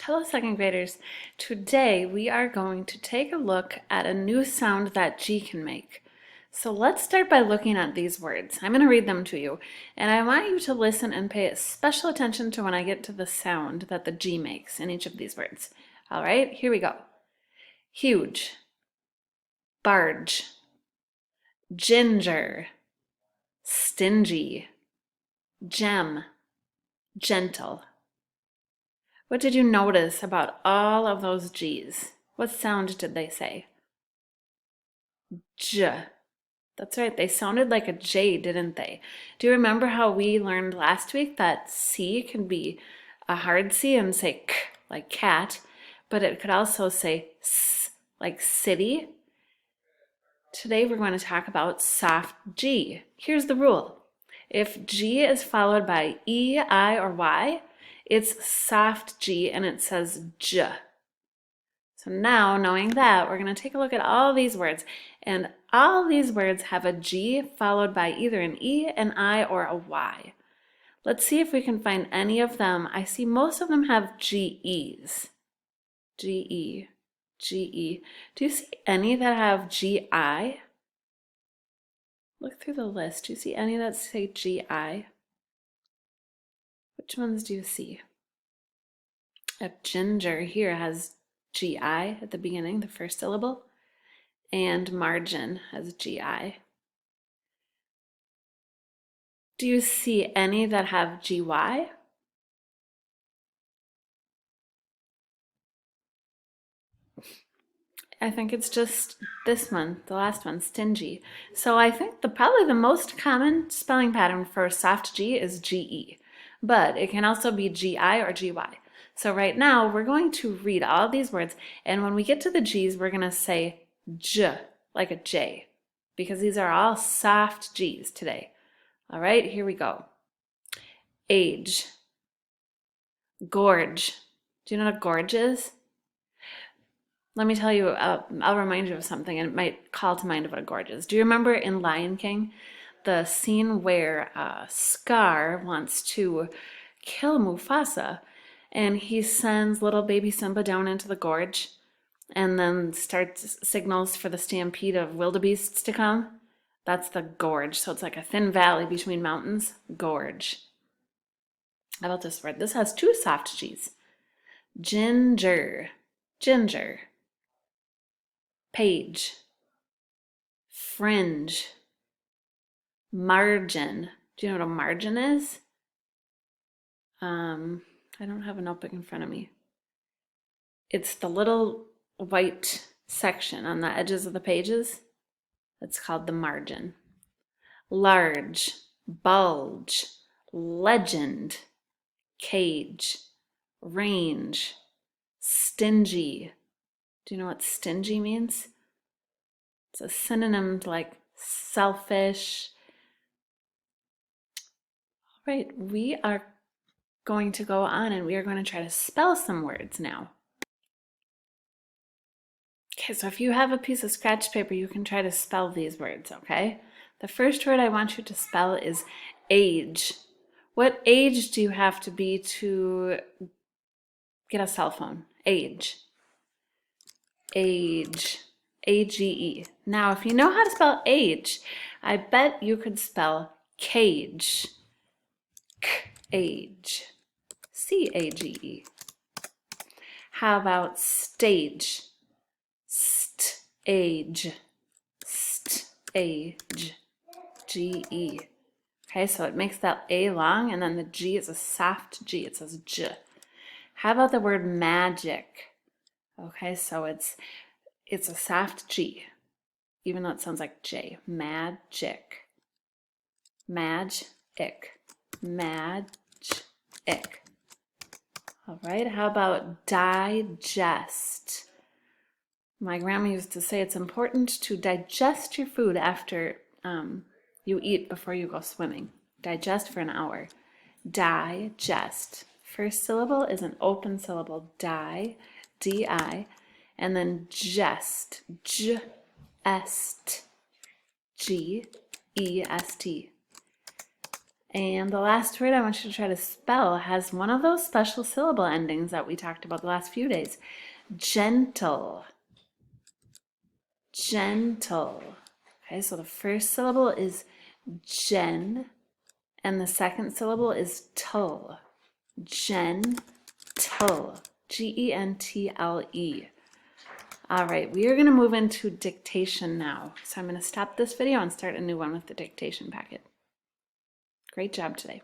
Hello, second graders. Today we are going to take a look at a new sound that G can make. So let's start by looking at these words. I'm going to read them to you, and I want you to listen and pay special attention to when I get to the sound that the G makes in each of these words. All right, here we go. Huge, barge, ginger, stingy, gem, gentle. What did you notice about all of those G's? What sound did they say? J. That's right, they sounded like a J, didn't they? Do you remember how we learned last week that C can be a hard C and say K, like cat, but it could also say S, like city? Today we're going to talk about soft G. Here's the rule. If G is followed by E, I, or Y, it's soft G and it says J. So now, knowing that, we're going to take a look at all these words. And all these words have a G followed by either an E, an I, or a Y. Let's see if we can find any of them. I see most of them have GEs. G-E, G-E. Do you see any that have G-I? Look through the list. Do you see any that say G-I? Which ones do you see? A ginger here has G-I at the beginning, the first syllable, and margin has G-I. Do you see any that have G-Y? I think it's just this one, the last one, stingy. So I think probably the most common spelling pattern for soft G is G-E, but it can also be G-I or G-Y. So right now we're going to read all these words, and when we get to the G's, we're going to say J, like a J, because these are all soft G's today. All right, here we go. Age, gorge. Do you know what a gorge is? Let me tell you, I'll remind you of something, and it might call to mind what a gorge is. Do you remember in Lion King, the scene where Scar wants to kill Mufasa, and he sends little baby Simba down into the gorge, and then signals for the stampede of wildebeests to come? That's the gorge. So it's like a thin valley between mountains. Gorge. How about this word? This has two soft G's. Ginger. Ginger. Page, fringe, margin. Do you know what a margin is? I don't have a notebook in front of me. It's the little white section on the edges of the pages. That's called the margin. Large, bulge, legend, cage, range, stingy. Do you know what stingy means? It's a synonym to like selfish. All right, we are going to go on and we are going to try to spell some words now. Okay, so if you have a piece of scratch paper, you can try to spell these words, okay? The first word I want you to spell is age. What age do you have to be to get a cell phone? Age. Age, A-G-E. Now, if you know how to spell age, I bet you could spell cage, K-age, C-A-G-E. How about stage, st-age, st-age, G-E. Okay, so it makes that A long, and then the G is a soft G. It says J. How about the word magic? Okay, so it's a soft G, even though it sounds like J. Magic. Magic. Magic. All right, how about digest? My grandma used to say it's important to digest your food after you eat before you go swimming. Digest for an hour. Digest. First syllable is an open syllable. D-I, and then jest, J-est, G-E-S-T. And the last word I want you to try to spell has one of those special syllable endings that we talked about the last few days. Gentle. Gentle. Okay, so the first syllable is gen, and the second syllable is tul. Gentle. Gentle. All right, we are going to move into dictation now. So I'm going to stop this video and start a new one with the dictation packet. Great job today.